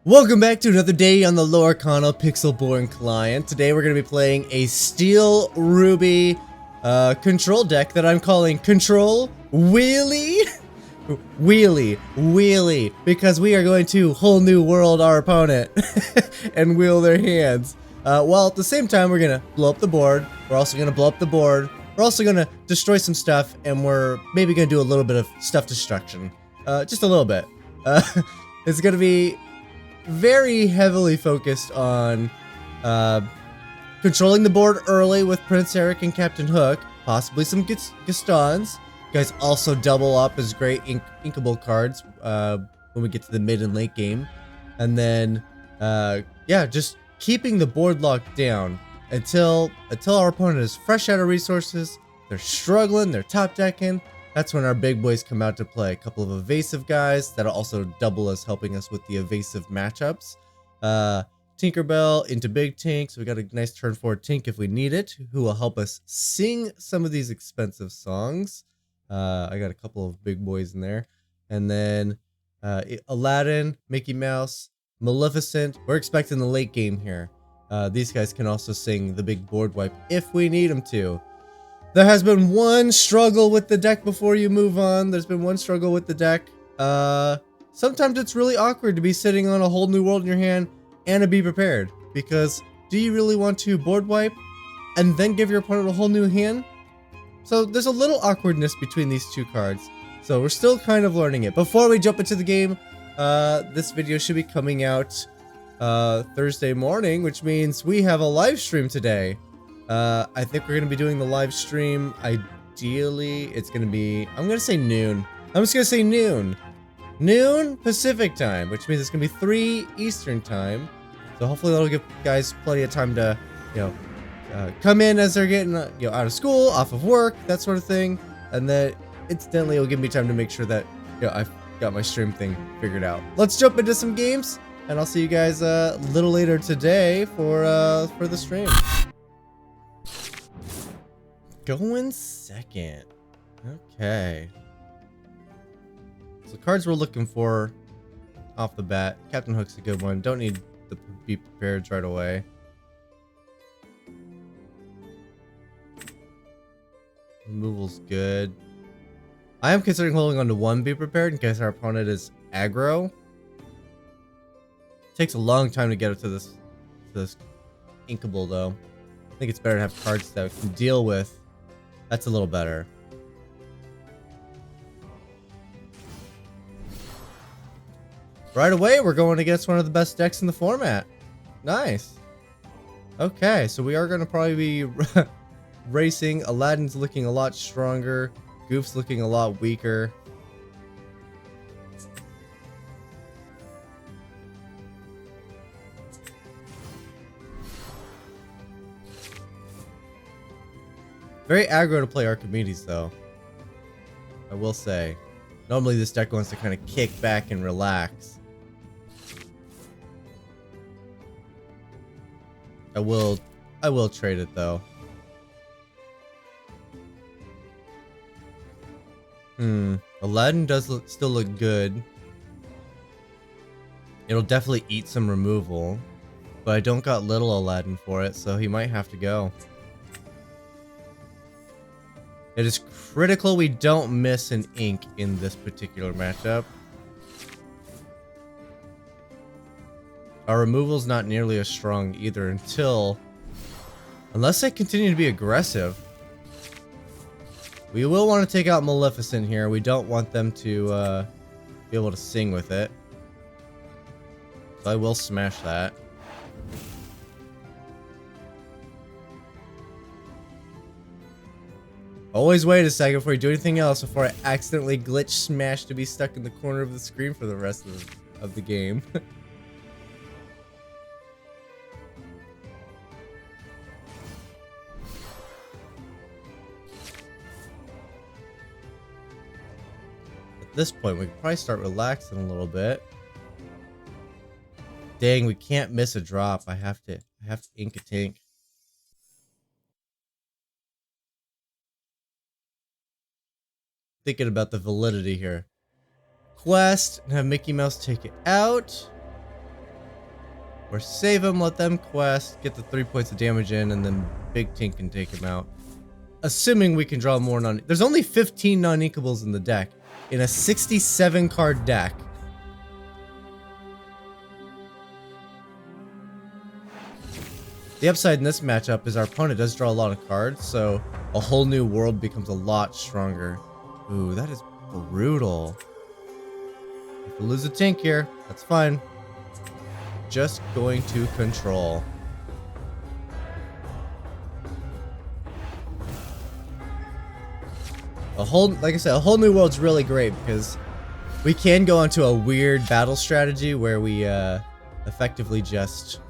Welcome back to another day on the Lorcana Pixelborn client. Today we're going to be playing a Steel Ruby control deck that I'm calling Control Wheelie. Wheelie, because we are going to whole new world our opponent and wheel their hands. While at the same time we're going to blow up the board. We're also going to blow up the board. We're also going to destroy some stuff, and we're maybe going to do a little bit of stuff destruction. Just a little bit. It's going to be very heavily focused on controlling the board early with Prince Eric and Captain Hook, possibly some Gastons. You guys also double up as great inkable cards when we get to the mid and late game. And then, yeah, just keeping the board locked down until our opponent is fresh out of resources, they're struggling, they're top decking. That's when our big boys come out to play. A couple of evasive guys that'll also double as helping us with the evasive matchups. Tinkerbell into Big Tink, so we got a nice turn 4 Tink if we need it, who will help us sing some of these expensive songs. I got a couple of big boys in there. And then Aladdin, Mickey Mouse, Maleficent. We're expecting the late game here. These guys can also sing the big board wipe if we need them to. There has been one struggle with the deck before you move on. There's been one struggle with the deck. Sometimes it's really awkward to be sitting on a whole new world in your hand and to be prepared. Because do you really want to board wipe and then give your opponent a whole new hand? So there's a little awkwardness between these two cards. So we're still kind of learning it. Before we jump into the game, this video should be coming out Thursday morning, which means we have a live stream today. I think we're going to be doing the live stream. Ideally, it's going to be, I'm going to say noon. I'm just going to say noon. Noon Pacific time, which means it's going to be 3 Eastern time. So hopefully that'll give guys plenty of time to, come in as they're getting, out of school, off of work, that sort of thing. And then incidentally, it'll give me time to make sure that, I've got my stream thing figured out. Let's jump into some games, and I'll see you guys a little later today for the stream. Going second. Okay. So the cards we're looking for off the bat. Captain Hook's a good one. Don't need to be prepared right away. Removal's good. I am considering holding on to 1 be prepared in case our opponent is aggro. Takes a long time to get up to this inkable though. I think it's better to have cards that can deal with. That's a little better. Right away, we're going against one of the best decks in the format. Nice. Okay, so we are going to probably be racing. Aladdin's looking a lot stronger. Goof's looking a lot weaker. Very aggro to play Archimedes, though. I will say. Normally this deck wants to kind of kick back and relax. I will trade it, though. Aladdin does still look good. It'll definitely eat some removal. But I don't got little Aladdin for it, so he might have to go. It is critical we don't miss an ink in this particular matchup. Our removal's not nearly as strong either unless they continue to be aggressive. We will want to take out Maleficent here. We don't want them to be able to sing with it. So I will smash that. Always wait a second before you do anything else before I accidentally glitch smash to be stuck in the corner of the screen for the rest of the game. At this point, we can probably start relaxing a little bit. Dang, we can't miss a drop. I have to ink a Tink. Thinking about the validity here. Quest and have Mickey Mouse take it out. Or save him, let them quest, get the 3 points of damage in, and then Big Tink can take him out. Assuming we can draw more there's only 15 non-inkables in the deck. In a 67 card deck. The upside in this matchup is our opponent does draw a lot of cards, so a whole new world becomes a lot stronger. Ooh, that is brutal. If we lose a Tink here, that's fine. Just going to control. Like I said, a whole new world's really great because we can go into a weird battle strategy where we effectively just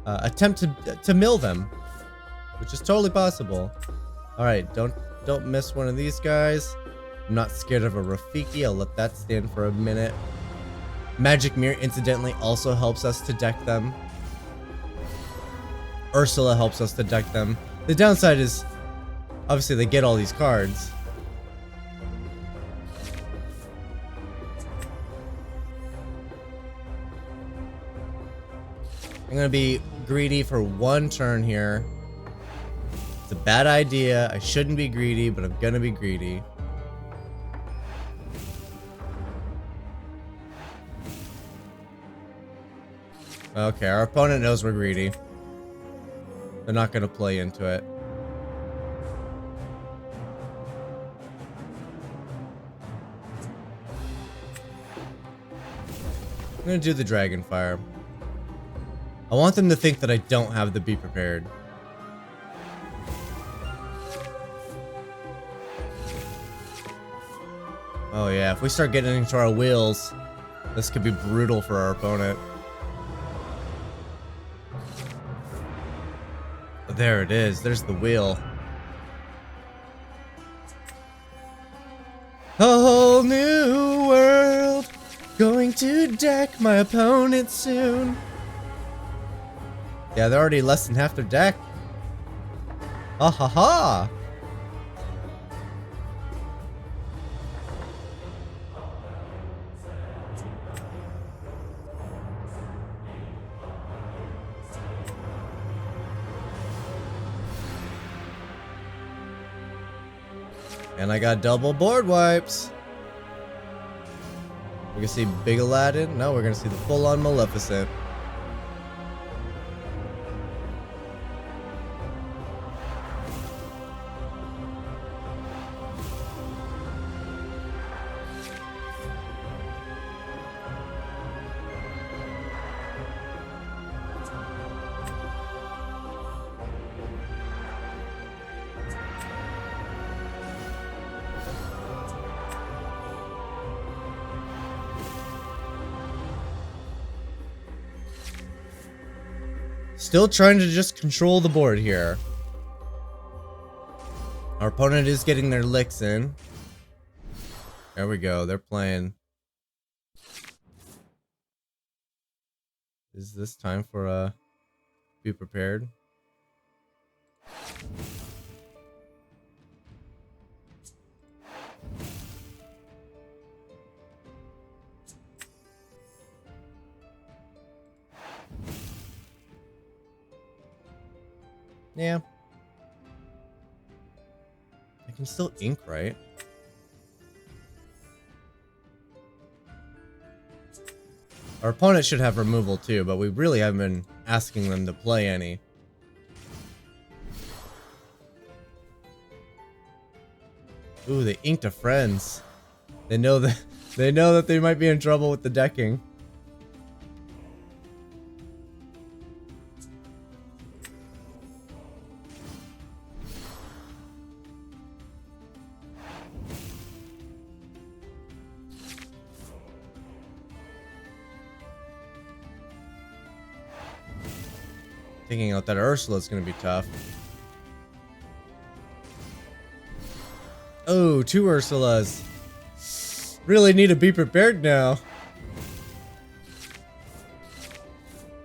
attempt to mill them, which is totally possible. All right, don't miss one of these guys. I'm not scared of a Rafiki. I'll let that stand for a minute. Magic Mirror, incidentally, also helps us to deck them. Ursula helps us to deck them. The downside is, obviously, they get all these cards. I'm gonna be greedy for one turn here. It's a bad idea. I shouldn't be greedy, but I'm gonna be greedy. Okay, our opponent knows we're greedy. They're not gonna play into it. I'm gonna do the Dragon Fire. I want them to think that I don't have the Be Prepared. Oh yeah, if we start getting into our wheels, this could be brutal for our opponent. There it is. There's the wheel. A whole new world. Going to deck my opponent soon. Yeah, they're already less than half their deck. Ah ha ha. And I got double board wipes. We're gonna see Big Aladdin. No, we're gonna see the full-on Maleficent. Still trying to just control the board here. Our opponent is getting their licks in. There we go. They're playing. Is this time for Be Prepared? Yeah. I can still ink, right? Our opponent should have removal too, but we really haven't been asking them to play any. Ooh, they inked a friends. They know that they might be in trouble with the decking. Thinking out that Ursula's gonna be tough. Oh, 2 Ursulas. Really need to be prepared now.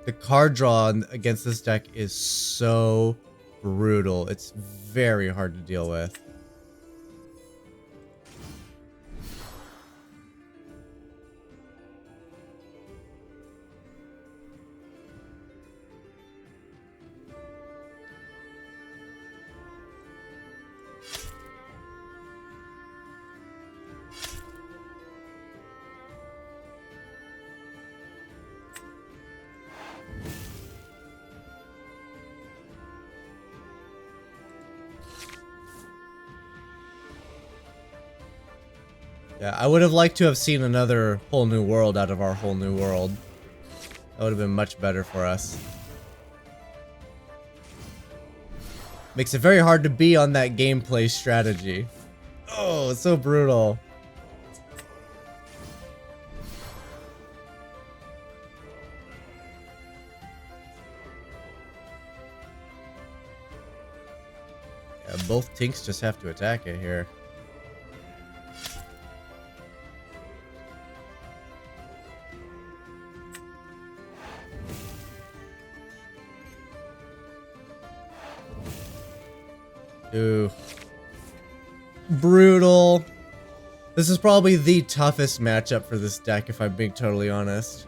The card draw against this deck is so brutal. It's very hard to deal with. Yeah, I would have liked to have seen another whole new world out of our whole new world. That would have been much better for us. Makes it very hard to be on that gameplay strategy. Oh, it's so brutal. Yeah, both Tinks just have to attack it here. Ooh. Brutal. This is probably the toughest matchup for this deck, if I'm being totally honest.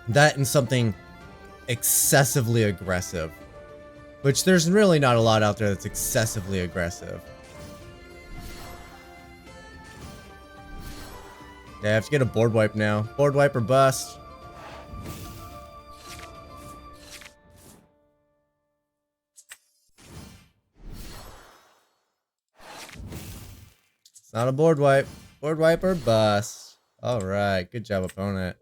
That and something excessively aggressive. Which there's really not a lot out there that's excessively aggressive. Yeah, I have to get a board wipe now. Board wipe or bust. It's not a board wipe. Board wipe or bust. Alright, good job, opponent.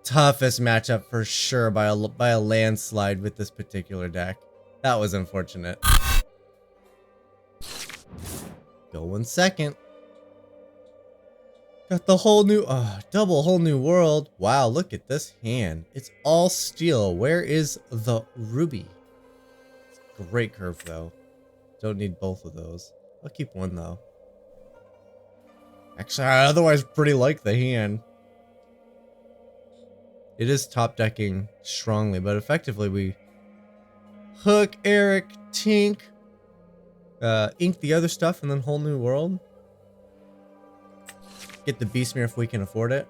Toughest matchup for sure by a landslide with this particular deck. That was unfortunate. Going second. Got the whole new, double whole new world. Wow, look at this hand. It's all steel. Where is the ruby? It's a great curve though. Don't need both of those. I'll keep one though. Actually, I otherwise pretty like the hand. It is top decking strongly, but effectively we hook, Eric, Tink, ink the other stuff, and then whole new world. Get the Beastmere if we can afford it.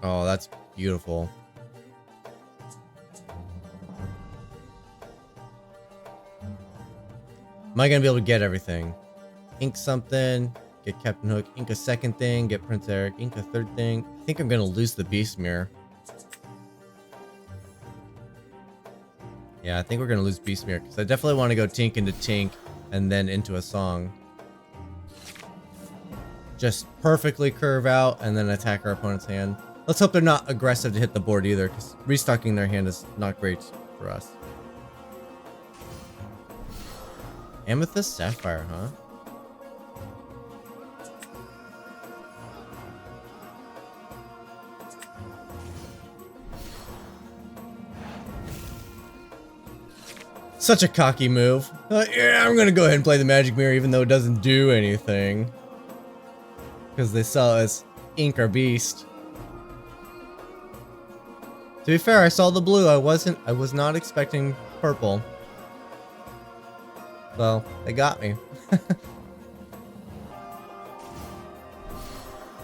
Oh, that's beautiful. Am I gonna be able to get everything? Ink something, get Captain Hook, ink a second thing, get Prince Eric, ink a third thing. I think I'm gonna lose the Beastmere. Yeah, I think we're gonna lose Beastmere because I definitely want to go Tink into Tink and then into a song. Just perfectly curve out and then attack our opponent's hand. Let's hope they're not aggressive to hit the board either, because restocking their hand is not great for us. Amethyst Sapphire, huh? Such a cocky move. Yeah, I'm gonna go ahead and play the Magic Mirror even though it doesn't do anything. Because they saw us ink our beast. To be fair, I saw the blue. I was not expecting purple. Well, they got me.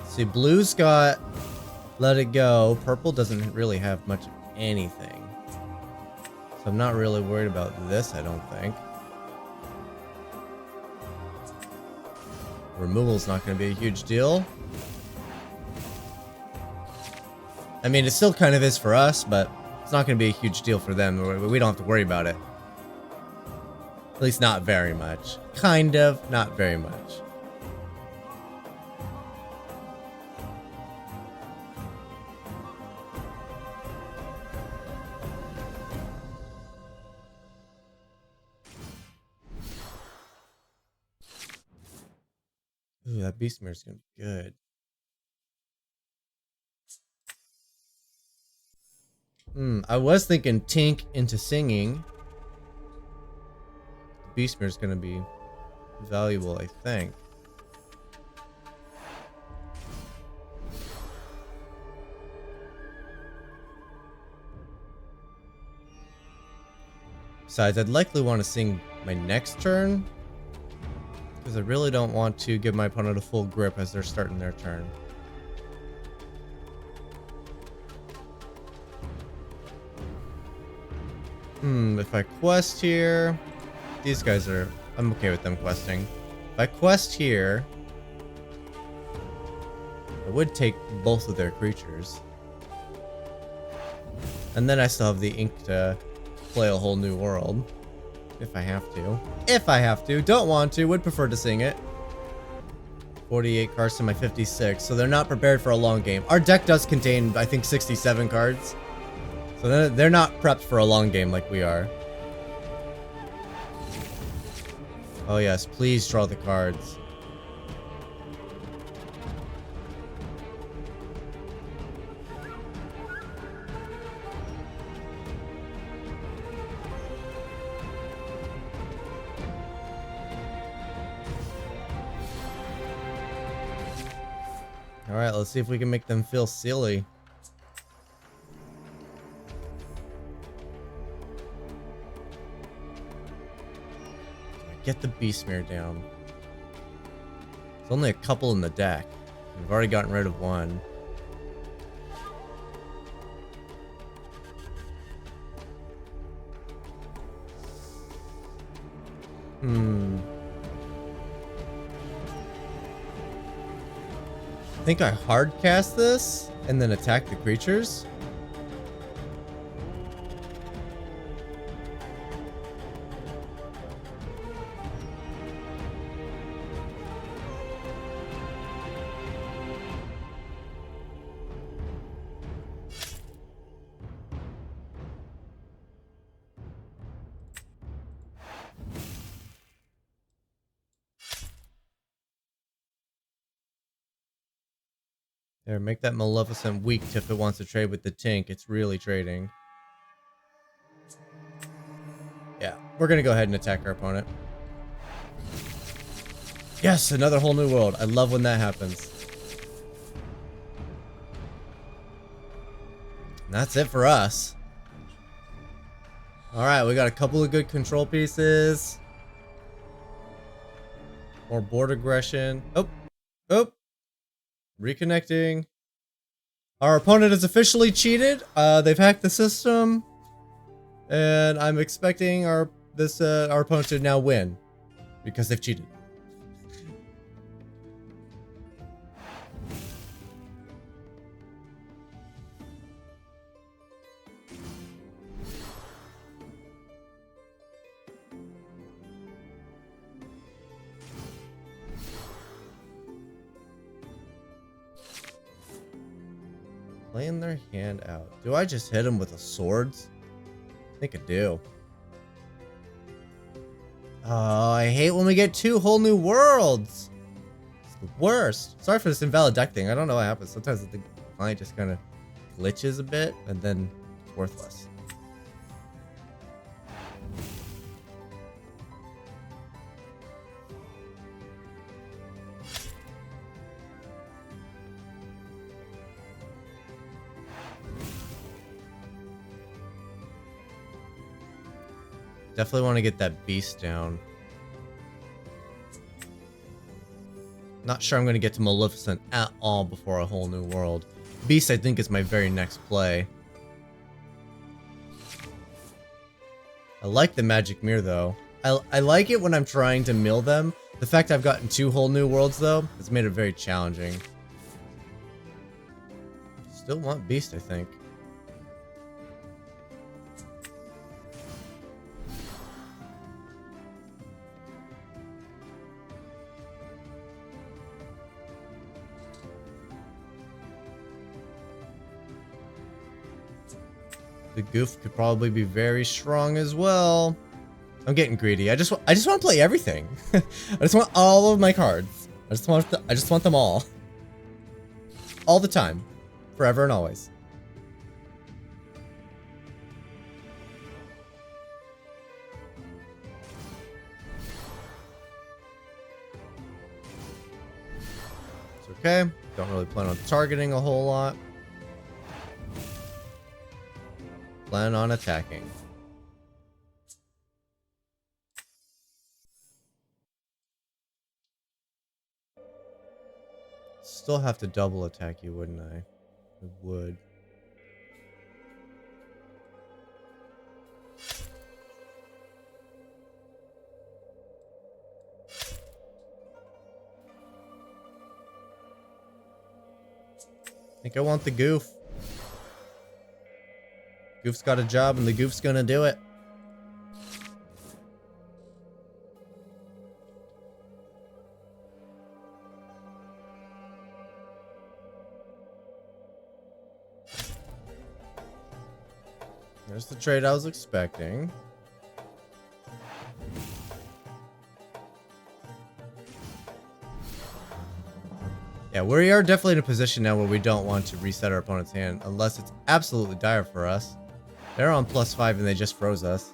See, blue's got Let It Go. Purple doesn't really have much of anything. So I'm not really worried about this, I don't think. Removal's not going to be a huge deal. I mean, it still kind of is for us, but it's not going to be a huge deal for them. We don't have to worry about it. At least not very much. Kind of, not very much. Ooh, that Beastmare's gonna be good. I was thinking Tink into singing. Beastmare's gonna be valuable, I think. Besides, I'd likely want to sing my next turn, because I really don't want to give my opponent a full grip as they're starting their turn. If I quest here, these guys are, I'm okay with them questing. If I quest here, I would take both of their creatures. And then I still have the ink to play a whole new world. If I have to. If I have to. Don't want to. Would prefer to sing it. 48 cards to my 56. So they're not prepared for a long game. Our deck does contain, I think, 67 cards. So they're not prepped for a long game like we are. Oh yes, please draw the cards. Alright, let's see if we can make them feel silly. Get the Beastmere down. There's only a couple in the deck. We've already gotten rid of one. I think I hard cast this and then attack the creatures. There, make that Maleficent weak if it wants to trade with the Tink. It's really trading. Yeah, we're gonna go ahead and attack our opponent. Yes, another whole new world. I love when that happens. And that's it for us. Alright, we got a couple of good control pieces. More board aggression. Oh. Oh. Reconnecting. Our opponent has officially cheated. They've hacked the system. And I'm expecting our opponent to now win. Because they've cheated. Playing their hand out. Do I just hit them with the swords? I think I do. Oh, I hate when we get two whole new worlds. It's the worst. Sorry for this invalid deck thing. I don't know what happens. Sometimes the client just kind of glitches a bit and then it's worthless. Definitely want to get that beast down. Not sure I'm going to get to Maleficent at all before a whole new world. Beast, I think, is my very next play. I like the magic mirror, though. I like it when I'm trying to mill them. The fact I've gotten two whole new worlds, though, has made it very challenging. Still want beast, I think. The goof could probably be very strong as well. I'm getting greedy. I just want to play everything. I just want all of my cards. I just want them all. All the time. Forever and always. It's okay. Don't really plan on targeting a whole lot. Plan on attacking. Still have to double attack you, wouldn't I? I would. I think I want the goof. Goof's got a job and the Goof's gonna do it. There's the trade I was expecting. Yeah, we are definitely in a position now where we don't want to reset our opponent's hand unless it's absolutely dire for us. They're on +5 and they just froze us.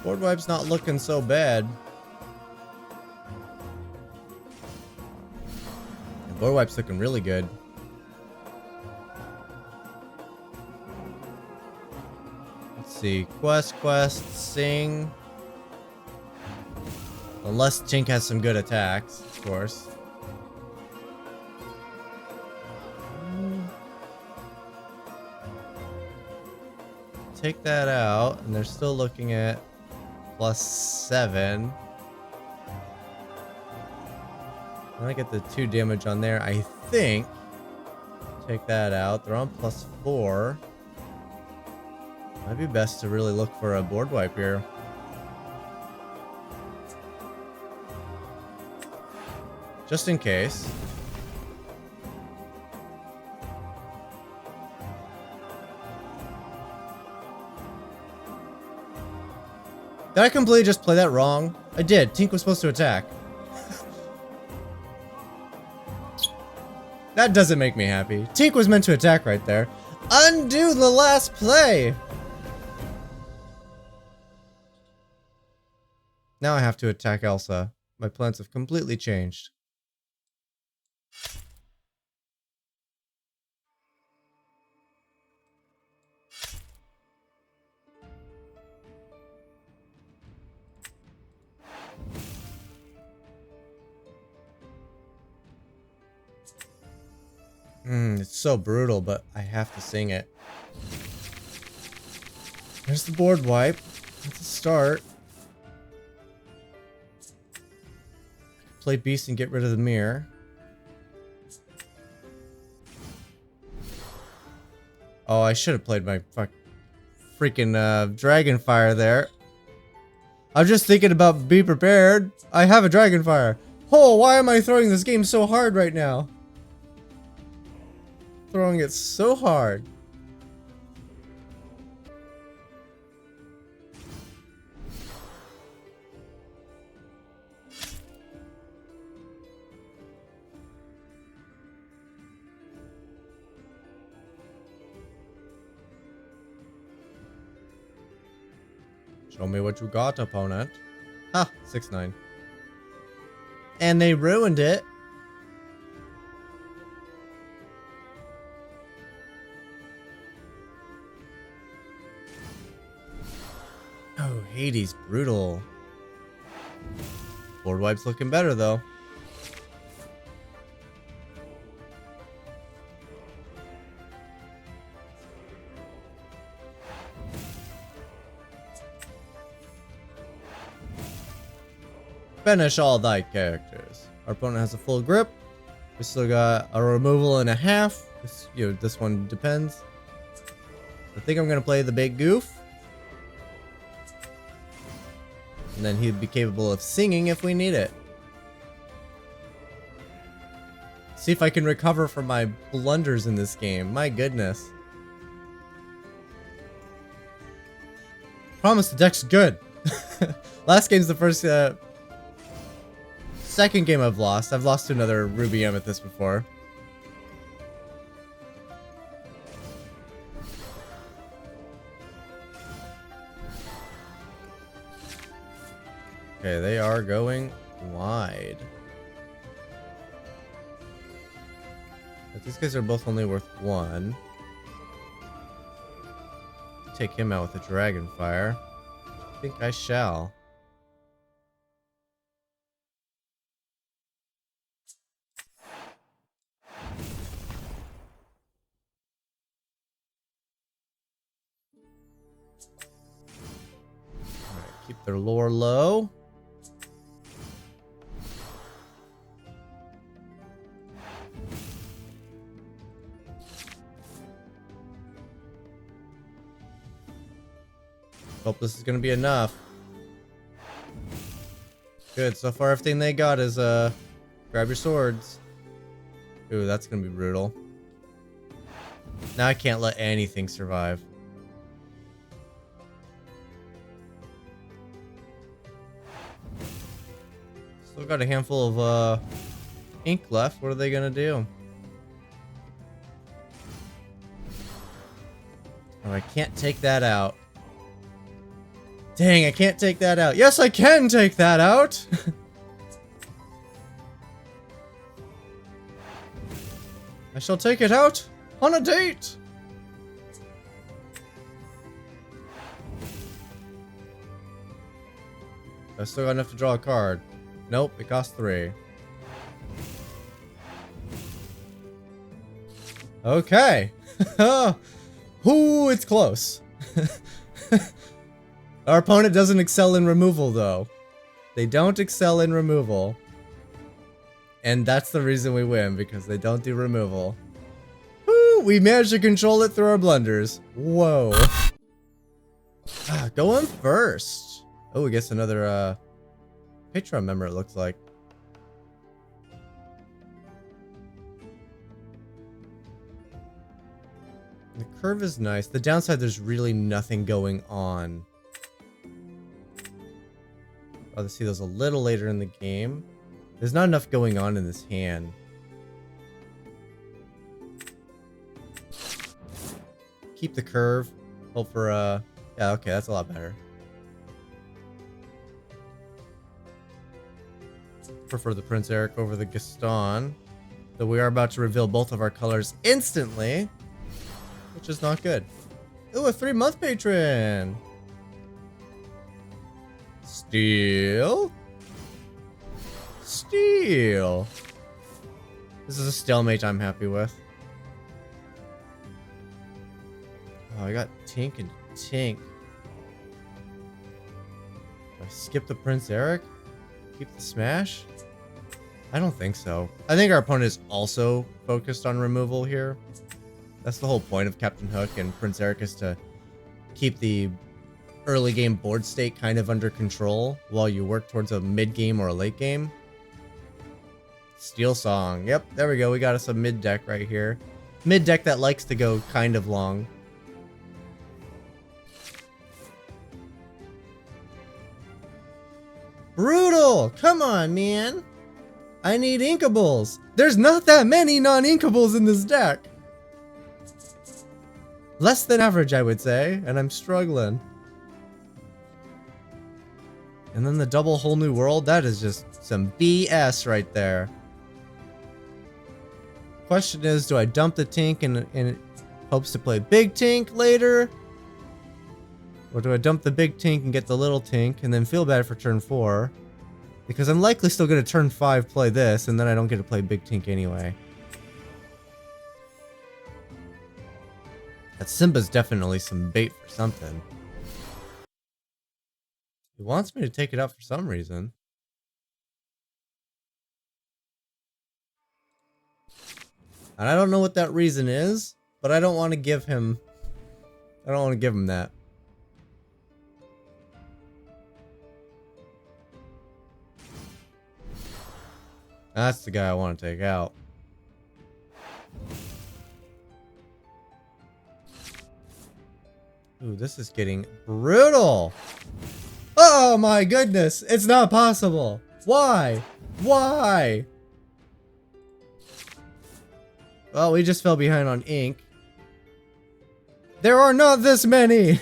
Board wipe's not looking so bad. And board wipe's looking really good. Let's see. Quest, sing. Unless Tink has some good attacks, of course. Take that out, and they're still looking at +7. I get the 2 damage on there, I think. Take that out. They're on +4. Might be best to really look for a board wipe here. Just in case. Did I completely just play that wrong? I did. Tink was supposed to attack. That doesn't make me happy. Tink was meant to attack right there. Undo the last play! Now I have to attack Elsa. My plans have completely changed. It's so brutal, but I have to sing it. There's the board wipe. That's a start. Play Beast and get rid of the mirror. Oh, I should have played my freaking Dragonfire there. I'm just thinking about be prepared. I have a Dragonfire. Oh, why am I throwing this game so hard right now? Throwing it so hard. Show me what you got, opponent. Ha, 6-9. And they ruined it. Oh, Hades, brutal. Board wipe's looking better, though. Finish all thy characters. Our opponent has a full grip. We still got a removal and a half. This one depends. I think I'm gonna play the big goof. And then he'd be capable of singing if we need it. See if I can recover from my blunders in this game. My goodness. Promise the deck's good. Last game's the first, second game I've lost. I've lost to another Ruby Amethyst before. Okay, they are going wide. But these guys are both only worth 1. take him out with a dragon fire. I think I shall. Alright, keep their lore low. Hope this is gonna be enough. Good, so far everything they got is grab your swords. Ooh, that's gonna be brutal. Now I can't let anything survive. Still got a handful of ink left. What are they gonna do? Oh, I can't take that out. Dang, I can't take that out. Yes, I can take that out! I shall take it out on a date! I still got enough to draw a card. Nope, it costs 3. Okay. Ooh, it's close. Our opponent doesn't excel in removal, though. They don't excel in removal. And that's the reason we win, because they don't do removal. Woo! We managed to control it through our blunders. Whoa. Going first. Oh, we guess another Patreon member, it looks like. The curve is nice. The downside, there's really nothing going on. I'll see those a little later in the game. There's not enough going on in this hand. Keep the curve. Hope for yeah, okay, that's a lot better. Prefer the Prince Eric over the Gaston. So we are about to reveal both of our colors instantly, which is not good. Ooh, a 3-month patron. Steal. Steal. This is a stalemate I'm happy with. Oh, I got Tink and Tink. Do I skip the Prince Eric? Keep the smash? I don't think so. I think our opponent is also focused on removal here. That's the whole point of Captain Hook and Prince Eric, is to keep the early game board state kind of under control while you work towards a mid game or a late game. Steel Song. Yep, there we go. We got us a mid deck right here. Mid deck that likes to go kind of long. Brutal! Come on, man. I need inkables. There's not that many non-inkables in this deck. Less than average, I would say, and I'm struggling. And then the double whole new world, that is just some BS right there. Question is, do I dump the Tink in hopes to play big Tink later? Or do I dump the big Tink and get the little Tink and then feel bad for turn 4? Because I'm likely still going to turn 5 play this, and then I don't get to play big Tink anyway. That Simba's definitely some bait for something. He wants me to take it out for some reason. And I don't know what that reason is, but I don't want to give him... I don't want to give him that. That's the guy I want to take out. Ooh, this is getting brutal. Oh my goodness, it's not possible. Why? Why? Well, we just fell behind on ink. There are not this many.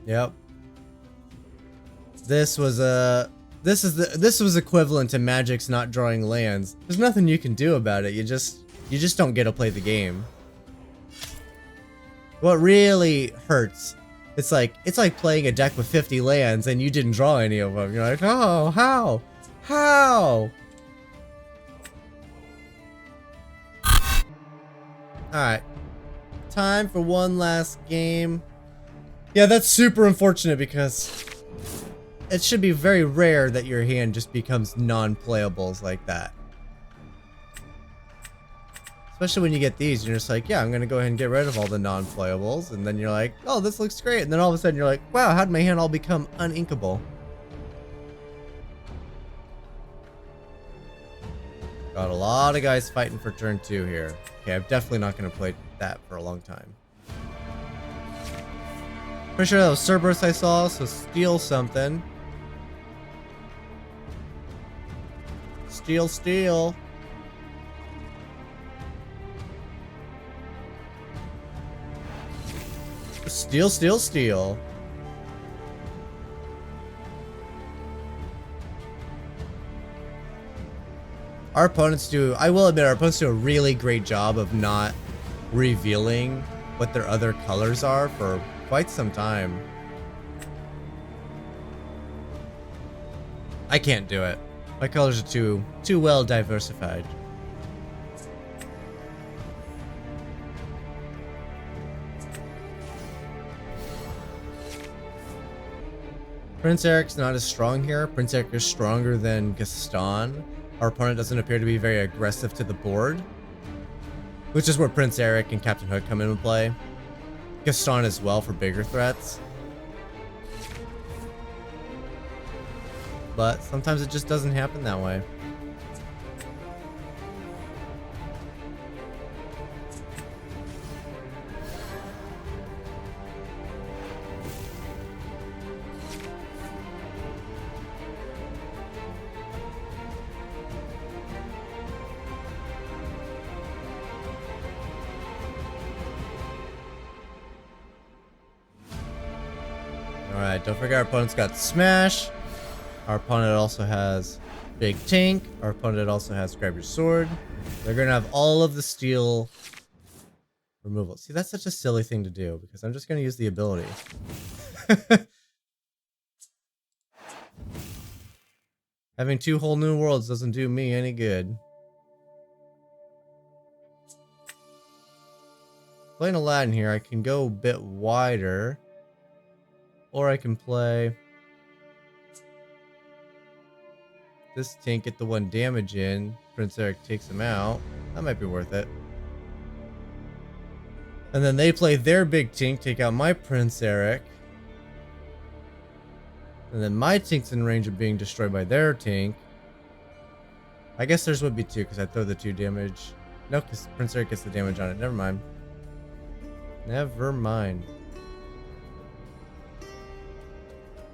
Yep. This was This was equivalent to Magic's not drawing lands. There's nothing you can do about it. You just don't get to play the game. What really hurts, it's like playing a deck with 50 lands and you didn't draw any of them. You're like, oh, how? Alright. Time for one last game. Yeah, that's super unfortunate because it should be very rare that your hand just becomes non-playables like that. Especially when you get these, you're just like, yeah, I'm gonna go ahead and get rid of all the non-playables, and then you're like, oh, this looks great, and then all of a sudden you're like, wow, how did my hand all become uninkable? Got a lot of guys fighting for turn 2 here. Okay, I'm definitely not gonna play that for a long time. Pretty sure that was Cerberus I saw, so steal something. Steal. Steal. Our opponents do, I will admit, our opponents do a really great job of not revealing what their other colors are for quite some time. I can't do it. My colors are too well diversified. Prince Eric's not as strong here. Prince Eric is stronger than Gaston. Our opponent doesn't appear to be very aggressive to the board, which is where Prince Eric and Captain Hook come into play. Gaston as well for bigger threats. But sometimes it just doesn't happen that way. Alright, don't forget our opponent's got Smash. Our opponent also has Big Tank. Our opponent also has Grab Your Sword. They're gonna have all of the steel removal. See, that's such a silly thing to do because I'm just gonna use the ability. Having 2 whole new worlds doesn't do me any good. Playing Aladdin here, I can go a bit wider. Or I can play this tank, get the 1 damage in. Prince Eric takes him out. That might be worth it. And then they play their big tank, take out my Prince Eric. And then my tank's in range of being destroyed by their tank. I guess theirs would be 2 because I throw the 2 damage. No, because Prince Eric gets the damage on it. Never mind. Never mind.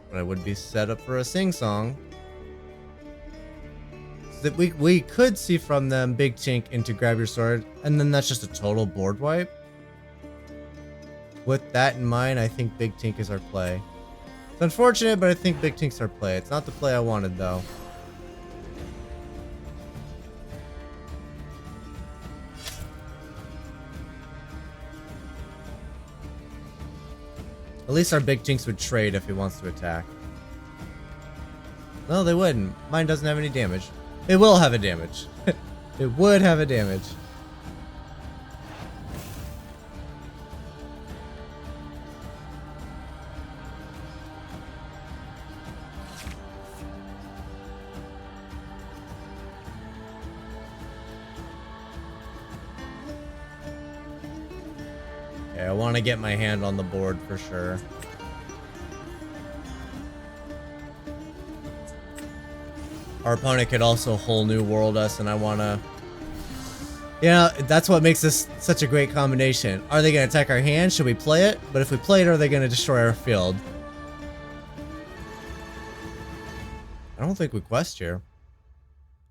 But I would be set up for a sing-song. So that we could see from them Big Tank into Grab Your Sword, and then that's just a total board wipe. With that in mind, I think Big Tank is our play. It's unfortunate, but I think Big Tank's our play. It's not the play I wanted, though. At least our Big Tinks would trade if he wants to attack. No, they wouldn't. Mine doesn't have any damage. It will have a damage. It would have a damage. Okay, I want to get my hand on the board for sure. Our opponent could also whole new world us, and I want to... Yeah, that's what makes this such a great combination. Are they going to attack our hand? Should we play it? But if we play it, are they going to destroy our field? I don't think we quest here.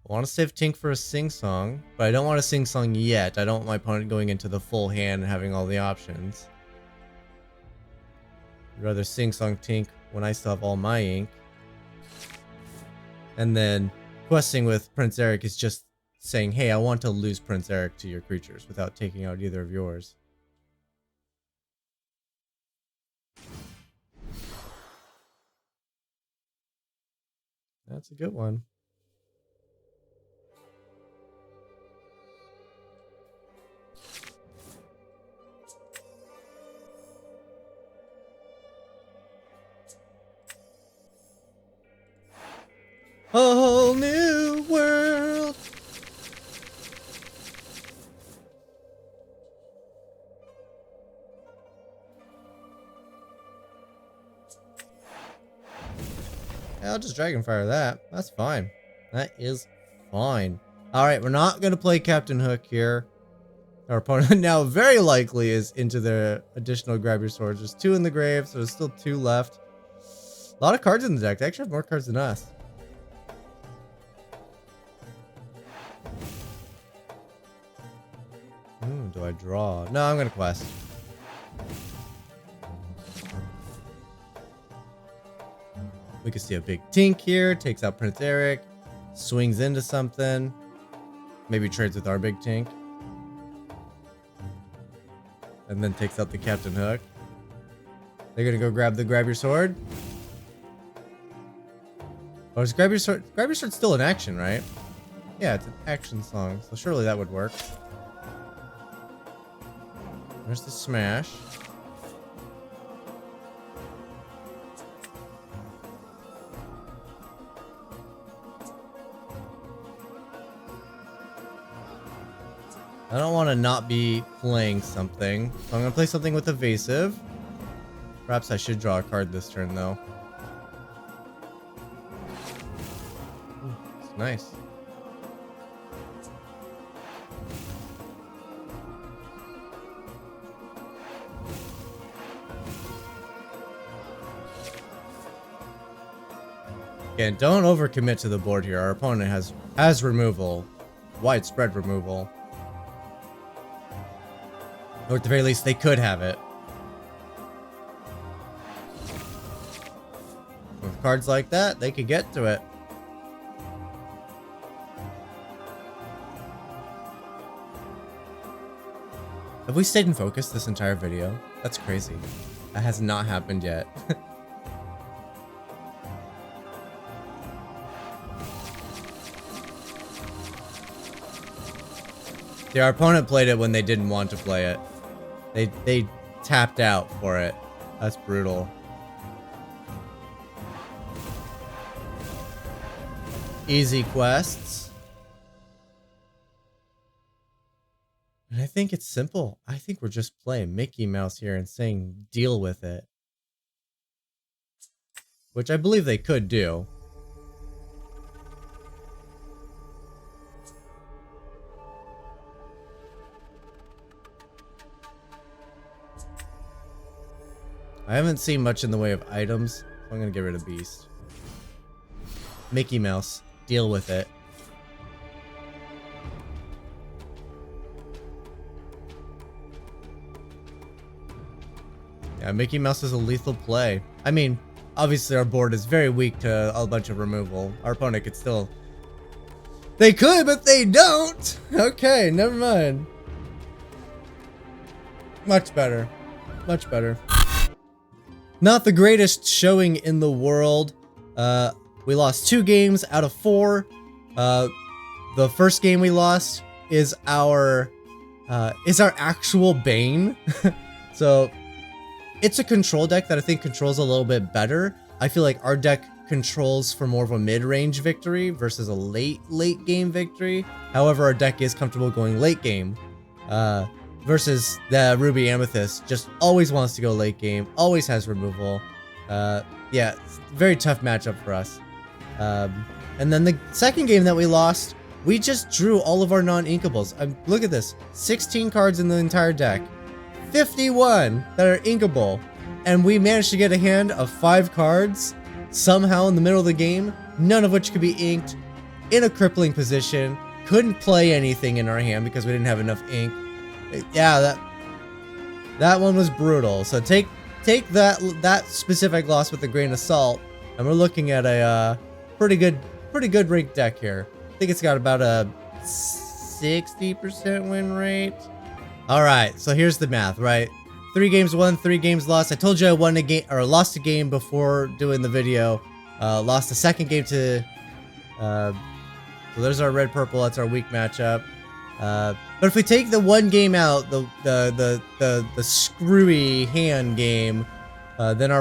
I want to save Tink for a sing-song, but I don't want a sing-song yet. I don't want my opponent going into the full hand and having all the options. I'd rather sing-song Tink when I still have all my ink. And then questing with Prince Eric is just saying, hey, I want to lose Prince Eric to your creatures without taking out either of yours. That's a good one. A whole new world. Yeah, I'll just Dragonfire that. That's fine. That is fine. Alright, we're not going to play Captain Hook here. Our opponent now very likely is into the additional grab your sword. There's 2 in the grave, so there's still 2 left. A lot of cards in the deck. They actually have more cards than us. Do I draw? No, I'm going to quest. We can see a big Tink here. Takes out Prince Eric. Swings into something. Maybe trades with our big Tink. And then takes out the Captain Hook. They're going to go grab your sword. Oh, is grab your sword? Grab your sword's still in action, right? Yeah, it's an action song, so surely that would work. There's the smash. I don't want to not be playing something, so I'm going to play something with evasive. Perhaps I should draw a card this turn, though. Ooh, it's nice. Again, don't overcommit to the board here. Our opponent has removal. Widespread removal. Or at the very least, they could have it. With cards like that, they could get to it. Have we stayed in focus this entire video? That's crazy. That has not happened yet. Yeah, our opponent played it when they didn't want to play it. They tapped out for it. That's brutal. Easy quests. And I think it's simple. I think we're just playing Mickey Mouse here and saying deal with it. Which I believe they could do. I haven't seen much in the way of items, so I'm gonna get rid of Beast. Mickey Mouse, deal with it. Yeah, Mickey Mouse is a lethal play. I mean, obviously our board is very weak to a bunch of removal. Our opponent could still... They could, but they don't! Okay, never mind. Much better. Much better. Not the greatest showing in the world. We lost 2 games out of 4. The first game we lost is our actual Bane. So it's a control deck that I think controls a little bit better. I feel like our deck controls for more of a mid-range victory versus a late game victory. However, our deck is comfortable going late game. Versus the Ruby Amethyst just always wants to go late game, always has removal. Yeah, it's a very tough matchup for us. And then the second game that we lost, we just drew all of our non-inkables. Look at this, 16 cards in the entire deck, 51 that are inkable, and we managed to get a hand of 5 cards somehow in the middle of the game, none of which could be inked, in a crippling position, couldn't play anything in our hand because we didn't have enough ink. Yeah, that one was brutal. So take that specific loss with a grain of salt, and we're looking at a pretty good pretty good ranked deck here. I think it's got about a 60% win rate. All right, so here's the math, right? 3 games won, 3 games lost. I told you I won a game or lost a game before doing the video. Lost the second game to. So there's our red purple. That's our weak matchup. But if we take the one game out, the screwy hand game, then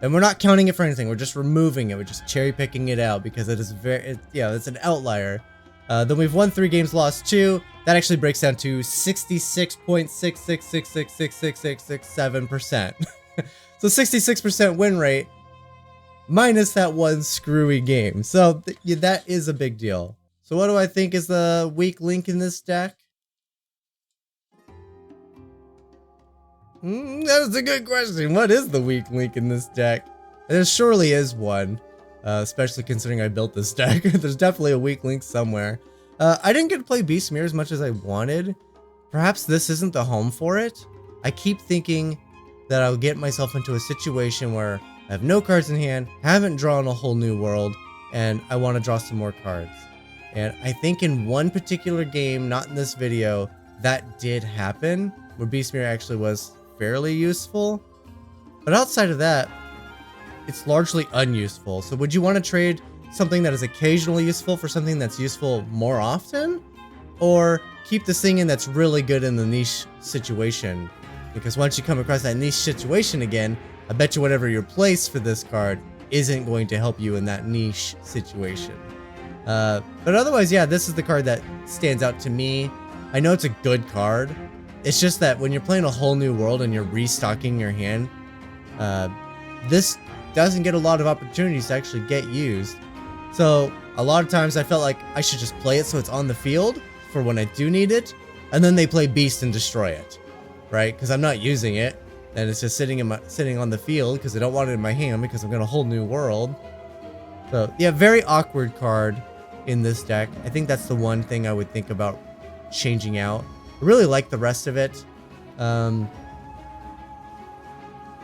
and we're not counting it for anything. We're just removing it. We're just cherry picking it out because it is it's an outlier. Then we've won 3 games, lost 2. That actually breaks down to 66.66666667%. So 66% win rate minus that one screwy game. So that is a big deal. So what do I think is the weak link in this deck? That was a good question. What is the weak link in this deck? There surely is one, especially considering I built this deck. There's definitely a weak link somewhere. I didn't get to play Beast Mirror as much as I wanted. Perhaps this isn't the home for it. I keep thinking that I'll get myself into a situation where I have no cards in hand, haven't drawn a whole new world, and I want to draw some more cards. And I think in one particular game, not in this video, that did happen, where Beast Mirror actually was fairly useful. But outside of that, it's largely unuseful. So would you want to trade something that is occasionally useful for something that's useful more often? Or keep this thing in that's really good in the niche situation? Because once you come across that niche situation again, I bet you whatever your place for this card isn't going to help you in that niche situation. But otherwise, yeah, this is the card that stands out to me. I know it's a good card. It's just that when you're playing a whole new world and you're restocking your hand, this doesn't get a lot of opportunities to actually get used. So a lot of times I felt like I should just play it so it's on the field for when I do need it, and then they play Beast and destroy it, right? Because I'm not using it, and it's just sitting on the field because I don't want it in my hand because I'm going to a whole new world. So yeah, very awkward card in this deck. I think that's the one thing I would think about changing out. I really like the rest of it.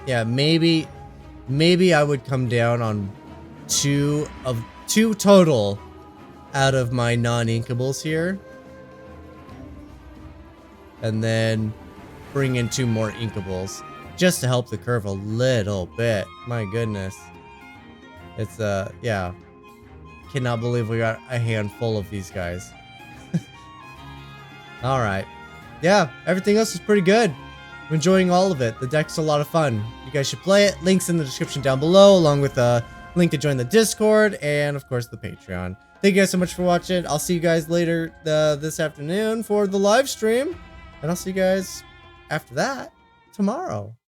Yeah, maybe I would come down on two total out of my non-inkables here, and then bring in 2 more inkables just to help the curve a little bit. My goodness, it's yeah, cannot believe we got a handful of these guys. All right, yeah, everything else is pretty good. I'm enjoying all of it. The deck's a lot of fun. You guys should play it. Links in the description down below, along with a link to join the Discord and, of course, the Patreon. Thank you guys so much for watching. I'll see you guys later this afternoon for the live stream. And I'll see you guys after that tomorrow.